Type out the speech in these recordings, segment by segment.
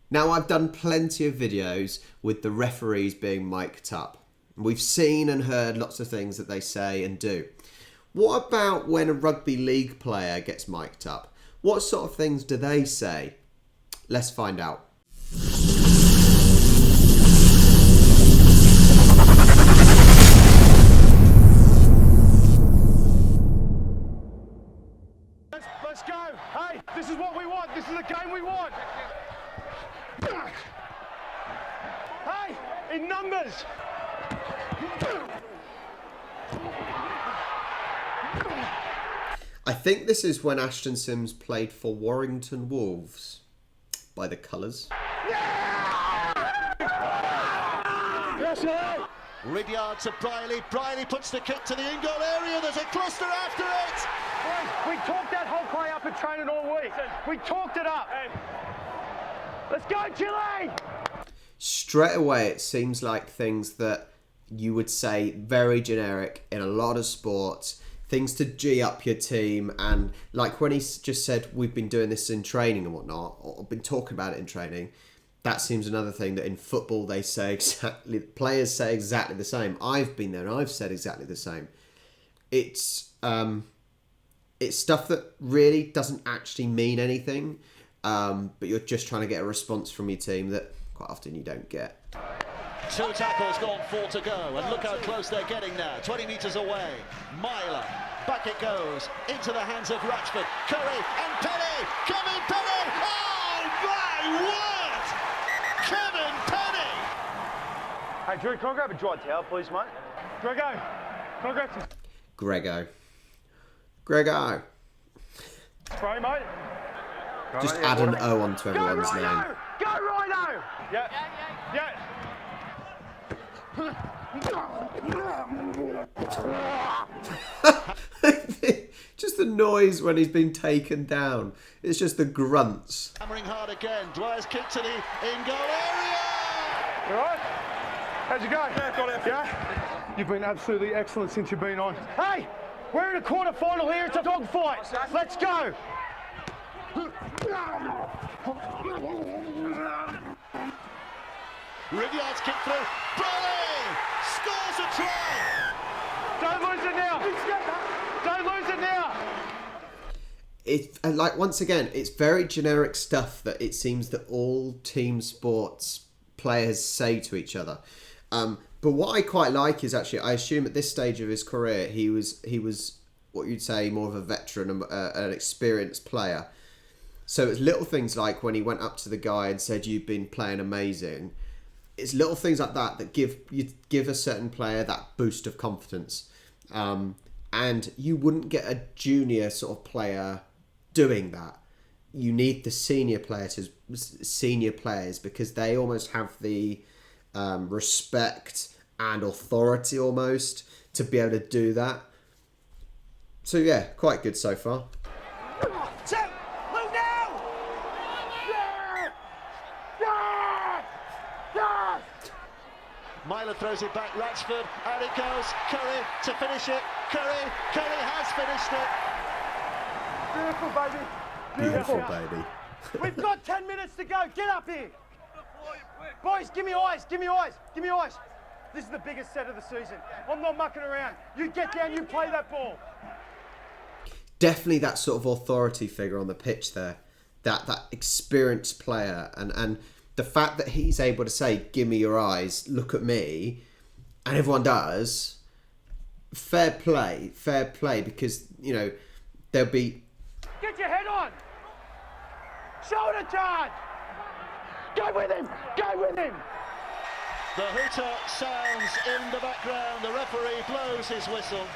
Now, I've done plenty of videos with the referees being mic'd up. We've seen and heard lots of things that they say and do. What about when a rugby league player gets mic'd up? What sort of things do they say? Let's find out. Let's go. Hey, this is what we want. This is the game we want. Hey, in numbers. I think this is when Ashton Sims played for Warrington Wolves, by the colours. Ridyard to Briley. Briley puts the kick to the in-goal area. There's a cluster after it. We talked that whole play up at training all week. We talked it up. Let's go, Chile! Straight away, it seems like things that you would say very generic in a lot of sports. Things to G up your team, and like when he just said we've been doing this in training and whatnot, or been talking about it in training, that seems another thing that in football they say exactly, players say exactly the same. I've been there and I've said exactly the same. It's stuff that really doesn't actually mean anything, but you're just trying to get a response from your team that quite often you don't get. 2 tackles gone, 4 to go, and look how close they're getting now. 20 metres away. Myler, back it goes, into the hands of Ratchford. Curry and Penny. Kevin Penny. Oh my word! Kevin Penny. Hey, Drew, can I grab a dry towel, please, mate? Grego, can I grab some Grego. spray, mate? Just add an O onto everyone's name. Go, Rhino! Yeah. Just the noise when he's been taken down. It's just the grunts. Hammering hard again. Dwyer's kick to the in-goal area. You all right? How's it going? Yeah, got it. Yeah? You've been absolutely excellent since you've been on. Hey, we're in a quarter-final here. It's a dogfight. Let's go. Ridyard's kick through. Briley scores a try. Don't lose it now. Don't lose it now. It's like, once again, it's very generic stuff that it seems that all team sports players say to each other. But what I quite like is actually, I assume at this stage of his career, he was what you'd say more of a veteran, an experienced player. So it's little things like when he went up to the guy and said, "You've been playing amazing." It's little things like that that give a certain player that boost of confidence. And you wouldn't get a junior sort of player doing that. You need the senior players because they almost have the respect and authority almost to be able to do that. So yeah, quite good so far. Myler throws it back, Ratchford, and it goes. Curry to finish it. Curry has finished it. Beautiful, baby. Beautiful, baby. We've got 10 minutes to go. Get up here. Boys, give me eyes. Give me eyes. Give me eyes. This is the biggest set of the season. I'm not mucking around. You get down, you play that ball. Definitely that sort of authority figure on the pitch there. That experienced player. And the fact that he's able to say, "Give me your eyes, look at me," and everyone does, fair play, because, you know, there'll be... Get your head on. Shoulder charge. Go with him. Go with him. The hooter sounds in the background. The referee blows his whistle.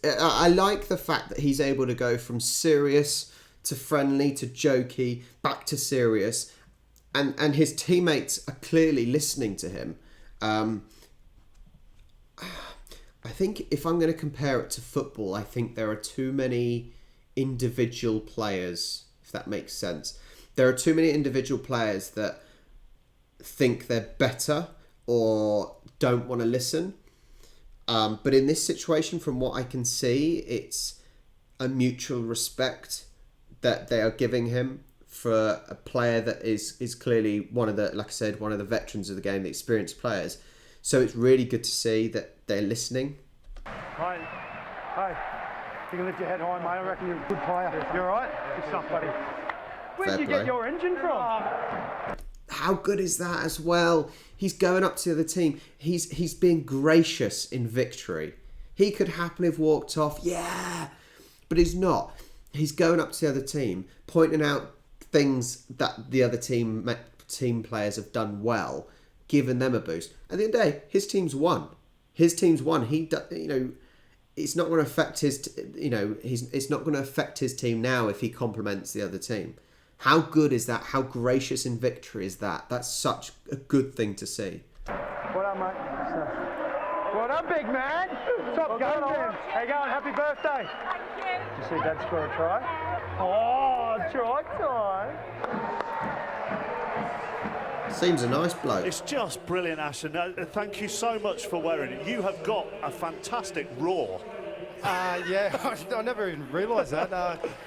I like the fact that he's able to go from serious to friendly to jokey back to serious, and his teammates are clearly listening to him. I think if I'm going to compare it to football, I think there are too many individual players, if that makes sense. There are too many individual players that think they're better or don't want to listen. But in this situation, from what I can see, it's a mutual respect that they are giving him for a player that is clearly one of the, like I said, one of the veterans of the game, the experienced players. So it's really good to see that they're listening. Hey, you can lift your head high, mate. I reckon you're a good player. You all right? Good stuff, buddy. Where'd you get your engine from? How good is that as well? He's going up to the other team. He's being gracious in victory. He could happily have walked off, but he's not. He's going up to the other team, pointing out things that the other team players have done well, giving them a boost. At the end of the day, his team's won. It's not going to affect it's not going to affect his team now if he compliments the other team. How good is that? How gracious in victory is that? That's such a good thing to see. What up, mate? What up, big man? Top game, man. How you going? Happy birthday. Thank you. Did you see Dad score a try? Oh, try time. Seems a nice bloke. It's just brilliant, Ashton. Thank you so much for wearing it. You have got a fantastic roar. Yeah, I never even realised that.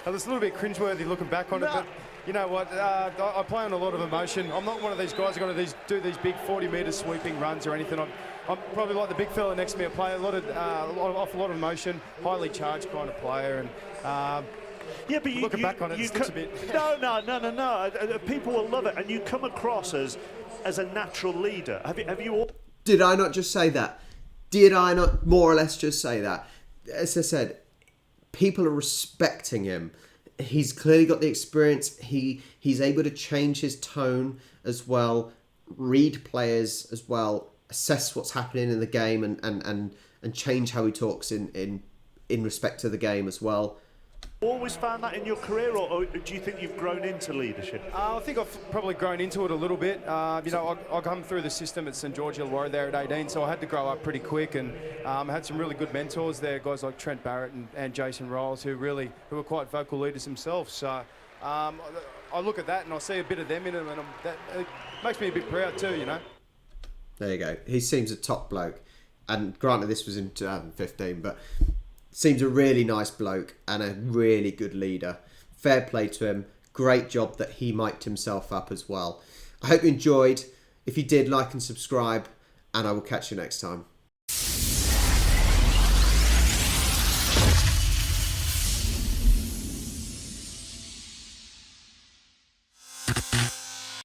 It was a little bit cringeworthy looking back on it, but you know what? I play on a lot of emotion. I'm not one of these guys who are going to do these big 40-metre sweeping runs or anything. I'm probably like the big fella next to me. I play off a lot of emotion, highly charged kind of player, and yeah, but looking back on it, it sticks a bit. No. People will love it, and you come across as a natural leader. Have you all? Did I not just say that? Did I not more or less just say that? As I said, people are respecting him. He's clearly got the experience. He's able to change his tone as well, read players as well, assess what's happening in the game, and change how he talks in respect to the game as well. Always found that in your career, or do you think you've grown into leadership? I think I've probably grown into it a little bit. I come through the system at St George Illawarra there at 18, so I had to grow up pretty quick, and had some really good mentors there, guys like Trent Barrett and Jason Riles, who were quite vocal leaders themselves. So I look at that and I see a bit of them in them, and it makes me a bit proud too, you know. There you go. He seems a top bloke, and granted this was in 2015, but seems a really nice bloke and a really good leader. Fair play to him. Great job that he mic'd himself up as well. I hope you enjoyed. If you did, like and subscribe, and I will catch you next time.